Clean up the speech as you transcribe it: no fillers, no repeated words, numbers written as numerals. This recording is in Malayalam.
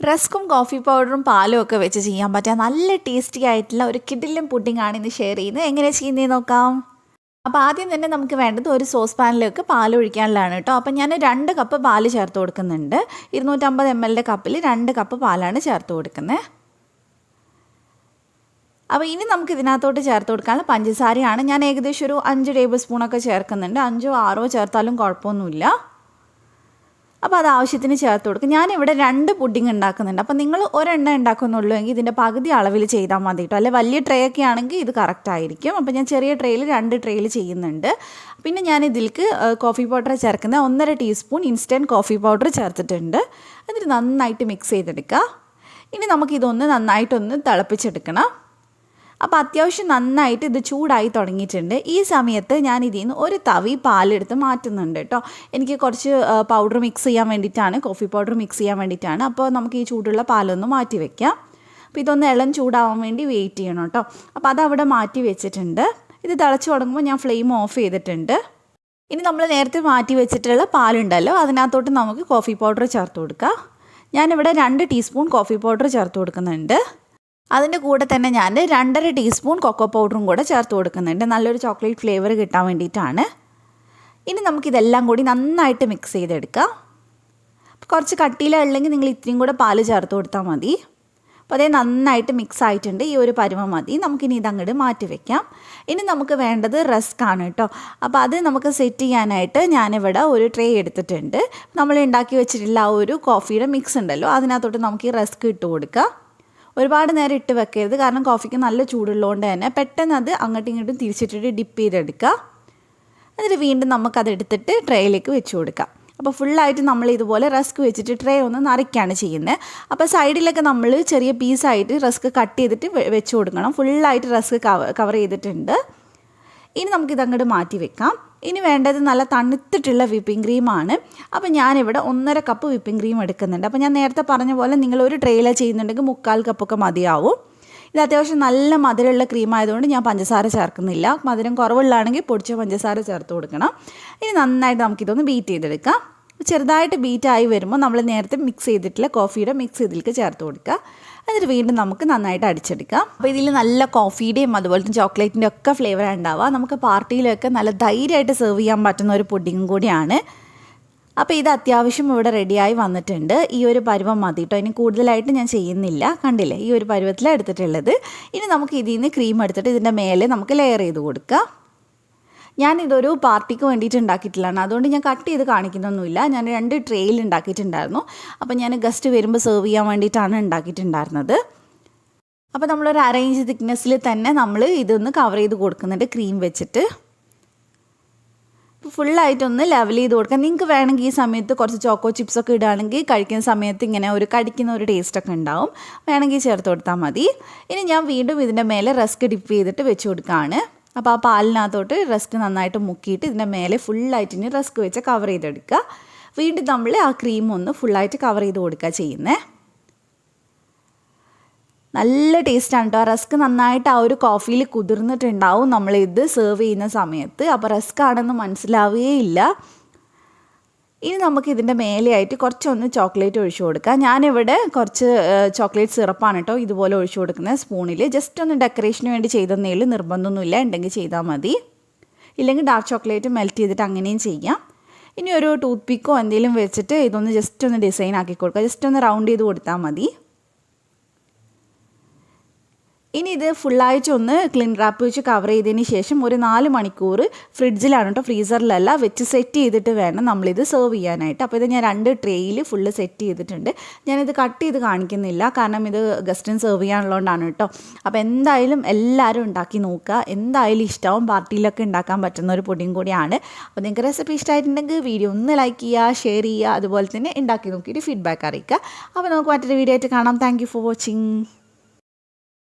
റസ്ക്കും കോഫി പൗഡറും പാലും ഒക്കെ വെച്ച് ചെയ്യാൻ പറ്റിയ നല്ല ടേസ്റ്റി ആയിട്ടുള്ള ഒരു കിടിലൻ പുഡിങ്ങാണ് ഇന്ന് ഷെയർ ചെയ്യുന്നത്. എങ്ങനെയാണ് ചെയ്യുന്നതെന്ന് നോക്കാം. അപ്പോൾ ആദ്യം തന്നെ നമുക്ക് വേണ്ടത് ഒരു സോസ് പാനിലേക്ക് പാൽ ഒഴിക്കാനുള്ളതാണ് കേട്ടോ. അപ്പോൾ ഞാൻ 2 കപ്പ് പാൽ ചേർത്ത് കൊടുക്കുന്നുണ്ട്. 250 ml കപ്പിൽ 2 കപ്പ് പാലാണ് ചേർത്ത് കൊടുക്കുന്നത്. അപ്പോൾ ഇനി നമുക്ക് ഇതിനകത്തോട്ട് ചേർത്ത് കൊടുക്കാനുള്ള പഞ്ചസാരയാണ്. ഞാൻ ഏകദേശം ഒരു 5 ടേബിൾ സ്പൂണൊക്കെ ചേർക്കുന്നുണ്ട്. 5 6 ചേർത്താലും കുഴപ്പമൊന്നുമില്ല. അപ്പോൾ അത് ആവശ്യത്തിന് ചേർത്ത് കൊടുക്കും. ഞാനിവിടെ 2 പുഡിങ് ഉണ്ടാക്കുന്നുണ്ട്. അപ്പോൾ നിങ്ങൾ ഒരെണ്ണം ഉണ്ടാക്കുന്നുള്ളൂ എങ്കിൽ ഇതിൻ്റെ പകുതി അളവിൽ ചെയ്താൽ മതി കേട്ടോ. അല്ലെ വലിയ ട്രേ ഒക്കെ ആണെങ്കിൽ ഇത് കറക്റ്റ് ആയിരിക്കും. അപ്പോൾ ഞാൻ ചെറിയ ട്രേയിൽ 2 ട്രേയിൽ ചെയ്യുന്നുണ്ട്. പിന്നെ ഞാൻ ഇതിലേക്ക് കോഫി പൗഡർ ചേർക്കുന്നത് 1.5 ടീസ്പൂൺ ഇൻസ്റ്റൻറ്റ് കോഫി പൗഡർ ചേർത്തിട്ടുണ്ട്. എന്നിട്ട് നന്നായിട്ട് മിക്സ് ചെയ്തെടുക്കുക. ഇനി നമുക്കിതൊന്ന് നന്നായിട്ടൊന്ന് തിളപ്പിച്ചെടുക്കണം. അപ്പോൾ അത്യാവശ്യം നന്നായിട്ട് ഇത് ചൂടായി തുടങ്ങിയിട്ടുണ്ട്. ഈ സമയത്ത് ഞാൻ ഇതിൽ നിന്ന് ഒരു തവി പാലെടുത്ത് മാറ്റുന്നുണ്ട് കേട്ടോ. എനിക്ക് കുറച്ച് പൗഡർ മിക്സ് ചെയ്യാൻ വേണ്ടിയിട്ടാണ്, കോഫി പൗഡർ മിക്സ് ചെയ്യാൻ വേണ്ടിയിട്ടാണ്. അപ്പോൾ നമുക്ക് ഈ ചൂടുള്ള പാലൊന്ന് മാറ്റി വയ്ക്കാം. അപ്പോൾ ഇതൊന്ന് ഇളം ചൂടാവാൻ വേണ്ടി വെയിറ്റ് ചെയ്യണം കേട്ടോ. അപ്പോൾ അതവിടെ മാറ്റി വെച്ചിട്ടുണ്ട്. ഇത് തിളച്ച് തുടങ്ങുമ്പോൾ ഞാൻ ഫ്ലെയിം ഓഫ് ചെയ്തിട്ടുണ്ട്. ഇനി നമ്മൾ നേരത്തെ മാറ്റി വെച്ചിട്ടുള്ള പാലുണ്ടല്ലോ, അതിനകത്തോട്ട് നമുക്ക് കോഫി പൗഡർ ചേർത്ത് കൊടുക്കാം. ഞാനിവിടെ 2 ടീസ്പൂൺ കോഫി പൗഡർ ചേർത്ത് കൊടുക്കുന്നുണ്ട്. അതിൻ്റെ കൂടെ തന്നെ ഞാൻ 2.5 ടീസ്പൂൺ കൊക്കോ പൗഡറും കൂടെ ചേർത്ത് കൊടുക്കുന്നുണ്ട്. നല്ലൊരു ചോക്ലേറ്റ് ഫ്ലേവർ കിട്ടാൻ വേണ്ടിയിട്ടാണ്. ഇനി നമുക്കിതെല്ലാം കൂടി നന്നായിട്ട് മിക്സ് ചെയ്തെടുക്കാം. കുറച്ച് കട്ടിയിലുള്ളെങ്കിൽ നിങ്ങൾ ഇത്രയും കൂടെ പാല് ചേർത്ത് കൊടുത്താൽ മതി. അപ്പോൾ അതേ നന്നായിട്ട് മിക്സ് ആയിട്ടുണ്ട്. ഈ ഒരു പരുവം മതി. നമുക്കിനി ഇതങ്ങോട്ട് മാറ്റി വയ്ക്കാം. ഇനി നമുക്ക് വേണ്ടത് റസ്ക് ആണ് കേട്ടോ. അപ്പോൾ അത് നമുക്ക് സെറ്റ് ചെയ്യാനായിട്ട് ഞാനിവിടെ ഒരു ട്രേ എടുത്തിട്ടുണ്ട്. നമ്മൾ ഉണ്ടാക്കി വെച്ചിട്ടുള്ള ആ ഒരു കോഫിയുടെ മിക്സ് ഉണ്ടല്ലോ, അതിനകത്തോട്ട് നമുക്ക് ഈ റസ്ക് ഇട്ട് കൊടുക്കാം. ഒരുപാട് നേരം ഇട്ട് വെക്കരുത്, കാരണം കോഫിക്ക് നല്ല ചൂടുള്ളതുകൊണ്ട് തന്നെ പെട്ടെന്ന് അത് അങ്ങോട്ടും ഇങ്ങോട്ടും തിരിച്ചിട്ടിട്ട് ഡിപ്പ് ചെയ്തെടുക്കുക. എന്നിട്ട് വീണ്ടും നമുക്കതെടുത്തിട്ട് ട്രേയിലേക്ക് വെച്ച് കൊടുക്കാം. അപ്പോൾ ഫുള്ളായിട്ട് നമ്മൾ ഇതുപോലെ റസ്ക് വെച്ചിട്ട് ട്രേ ഒന്ന് നിറയ്ക്കുകയാണ് ചെയ്യുന്നത്. അപ്പോൾ സൈഡിലൊക്കെ നമ്മൾ ചെറിയ പീസായിട്ട് റസ്ക് കട്ട് ചെയ്തിട്ട് വെച്ച് കൊടുക്കണം. ഫുള്ളായിട്ട് റസ്ക് കവർ ചെയ്തിട്ടുണ്ട്. ഇനി നമുക്കിതങ്ങോട്ട് മാറ്റി വെക്കാം. ഇനി വേണ്ടത് നല്ല തണുത്തിട്ടുള്ള വിപ്പിംഗ് ക്രീമാണ്. അപ്പോൾ ഞാനിവിടെ 1.5 കപ്പ് വിപ്പിംഗ് ക്രീം എടുക്കുന്നുണ്ട്. അപ്പോൾ ഞാൻ നേരത്തെ പറഞ്ഞ പോലെ നിങ്ങൾ ഒരു ട്രേയിലാണ് ചെയ്യുന്നുണ്ടെങ്കിൽ 3/4 കപ്പൊക്കെ മതിയാവും. ഇത് അത്യാവശ്യം നല്ല മധുരമുള്ള ക്രീം ആയതുകൊണ്ട് ഞാൻ പഞ്ചസാര ചേർക്കുന്നില്ല. മധുരം കുറവുള്ളതാണെങ്കിൽ പൊടിച്ച പഞ്ചസാര ചേർത്ത് കൊടുക്കണം. ഇനി നന്നായിട്ട് നമുക്കിതൊന്ന് ബീറ്റ് ചെയ്തെടുക്കാം. ചെറുതായിട്ട് ബീറ്റായി വരുമ്പോൾ നമ്മൾ നേരത്തെ മിക്സ് ചെയ്തിട്ടുള്ള കോഫിയുടെ മിക്സ് ഇതിലേക്ക് ചേർത്ത് കൊടുക്കുക. എന്നിട്ട് വീണ്ടും നമുക്ക് നന്നായിട്ട് അടിച്ചെടുക്കാം. അപ്പോൾ ഇതിൽ നല്ല കോഫിയുടെയും അതുപോലെ ചോക്ലേറ്റിൻ്റെ ഒക്കെ ഫ്ലേവറാണ് ഉണ്ടാവുക. നമുക്ക് പാർട്ടിയിലൊക്കെ നല്ല ധൈര്യമായിട്ട് സെർവ് ചെയ്യാൻ പറ്റുന്ന ഒരു പുഡിങ്ങും കൂടിയാണ്. അപ്പോൾ ഇത് അത്യാവശ്യം ഇവിടെ റെഡിയായി വന്നിട്ടുണ്ട്. ഈ ഒരു പരുവം മതി കേട്ടോ. ഇനി കൂടുതലായിട്ട് ഞാൻ ചെയ്യുന്നില്ല. കണ്ടില്ലേ, ഈ ഒരു പരുവത്തിലാണ് എടുത്തിട്ടുള്ളത്. ഇനി നമുക്ക് ഇതിൽ നിന്ന് ക്രീം എടുത്തിട്ട് ഇതിൻ്റെ മേലെ നമുക്ക് ലെയർ ചെയ്ത് കൊടുക്കാം. ഞാനിതൊരു പാർട്ടിക്ക് വേണ്ടിയിട്ട് ഉണ്ടാക്കിയിട്ടുള്ളതാണ്. അതുകൊണ്ട് ഞാൻ കട്ട് ചെയ്ത് കാണിക്കുന്നൊന്നുമില്ല. ഞാൻ 2 ട്രേയിൽ ഉണ്ടാക്കിയിട്ടുണ്ടായിരുന്നു. അപ്പോൾ ഞാൻ ഗസ്റ്റ് വരുമ്പോൾ സെർവ് ചെയ്യാൻ വേണ്ടിയിട്ടാണ് ഉണ്ടാക്കിയിട്ടുണ്ടായിരുന്നത്. അപ്പോൾ നമ്മളൊരു അറേഞ്ച് തിക്നെസ്സിൽ തന്നെ നമ്മൾ ഇതൊന്ന് കവർ ചെയ്ത് കൊടുക്കുന്നുണ്ട് ക്രീം വെച്ചിട്ട്. ഫുള്ളായിട്ടൊന്ന് ലെവൽ ചെയ്ത് കൊടുക്കാം. നിങ്ങൾക്ക് വേണമെങ്കിൽ ഈ സമയത്ത് കുറച്ച് ചോക്കോ ചിപ്സൊക്കെ ഇടുകയാണെങ്കിൽ കഴിക്കുന്ന സമയത്ത് ഇങ്ങനെ ഒരു കടിക്കുന്ന ഒരു ടേസ്റ്റൊക്കെ ഉണ്ടാവും. വേണമെങ്കിൽ ചേർത്ത് കൊടുത്താൽ മതി. ഇനി ഞാൻ വീണ്ടും ഇതിൻ്റെ മേലെ റസ്ക് ഡിപ്പ് ചെയ്തിട്ട് വെച്ച് കൊടുക്കുകയാണ്. അപ്പോൾ ആ പാലിനകത്തോട്ട് റസ്ക് നന്നായിട്ട് മുക്കിയിട്ട് ഇതിൻ്റെ മേലെ ഫുള്ളായിട്ട് ഇനി റസ്ക് വെച്ച് കവർ ചെയ്തെടുക്കുക. വീണ്ടും നമ്മൾ ആ ക്രീം ഒന്ന് ഫുള്ളായിട്ട് കവർ ചെയ്ത് കൊടുക്കുക ചെയ്യുന്നത്. നല്ല ടേസ്റ്റാണ് കേട്ടോ. റസ്ക് നന്നായിട്ട് ആ ഒരു കോഫിയിൽ കുതിർന്നിട്ടുണ്ടാവും നമ്മളിത് സെർവ് ചെയ്യുന്ന സമയത്ത്. അപ്പോൾ റസ്ക് ആണെന്ന് മനസ്സിലാവുകയില്ല. ഇനി നമുക്ക് ഇതിൻ്റെ മേലെയായിട്ട് കുറച്ചൊന്ന് ചോക്ലേറ്റ് ഒഴിച്ചു കൊടുക്കാം. ഞാനിവിടെ കുറച്ച് ചോക്ലേറ്റ് സിറപ്പാണ് കേട്ടോ ഇതുപോലെ ഒഴിച്ചു കൊടുക്കുന്നത് സ്പൂണിൽ. ജസ്റ്റ് ഒന്ന് ഡെക്കറേഷന് വേണ്ടി ചെയ്തെന്നേ ഉള്ളൂ. നിർബന്ധമൊന്നുമില്ല, ഉണ്ടെങ്കിൽ ചെയ്താൽ മതി. ഇല്ലെങ്കിൽ ഡാർക്ക് ചോക്ലേറ്റ് മെൽറ്റ് ചെയ്തിട്ട് അങ്ങനെയും ചെയ്യാം. ഇനി ഒരു ടൂത്ത് പിക്കോ എന്തെങ്കിലും വെച്ചിട്ട് ഇതൊന്ന് ജസ്റ്റ് ഒന്ന് ഡിസൈൻ ആക്കി കൊടുക്കുക. ജസ്റ്റ് ഒന്ന് റൗണ്ട് ചെയ്ത് കൊടുത്താൽ മതി. ഇനി ഇത് ഫുള്ളായിട്ടൊന്ന് ക്ലീൻ റാപ്പ് വെച്ച് കവർ ചെയ്തതിന് ശേഷം ഒരു 4 മണിക്കൂർ ഫ്രിഡ്ജിലാണ് കേട്ടോ, ഫ്രീസറിലല്ല, വെച്ച് സെറ്റ് ചെയ്തിട്ട് വേണം നമ്മളിത് സെർവ് ചെയ്യാനായിട്ട്. അപ്പോൾ ഇത് ഞാൻ 2 ട്രേയിൽ ഫുള്ള് സെറ്റ് ചെയ്തിട്ടുണ്ട്. ഞാനിത് കട്ട് ചെയ്ത് കാണിക്കുന്നില്ല, കാരണം ഇത് ഗസ്റ്റിന് സെർവ് ചെയ്യാനുള്ളതുകൊണ്ടാണ് കേട്ടോ. അപ്പോൾ എന്തായാലും എല്ലാവരും ഉണ്ടാക്കി നോക്കുക. എന്തായാലും ഇഷ്ടമാവും. പാർട്ടിയിലൊക്കെ ഉണ്ടാക്കാൻ പറ്റുന്ന ഒരു പുഡിങ് കൂടിയാണ്. അപ്പോൾ നിങ്ങൾക്ക് റെസിപ്പി ഇഷ്ടമായിട്ടുണ്ടെങ്കിൽ വീഡിയോ ഒന്ന് ലൈക്ക് ചെയ്യുക, ഷെയർ ചെയ്യുക, അതുപോലെ തന്നെ ഉണ്ടാക്കി നോക്കിയിട്ട് ഫീഡ്ബാക്ക് അറിയിക്കുക. അപ്പോൾ നമുക്ക് മറ്റൊരു വീഡിയോ ആയിട്ട് കാണാം. Thank you for watching.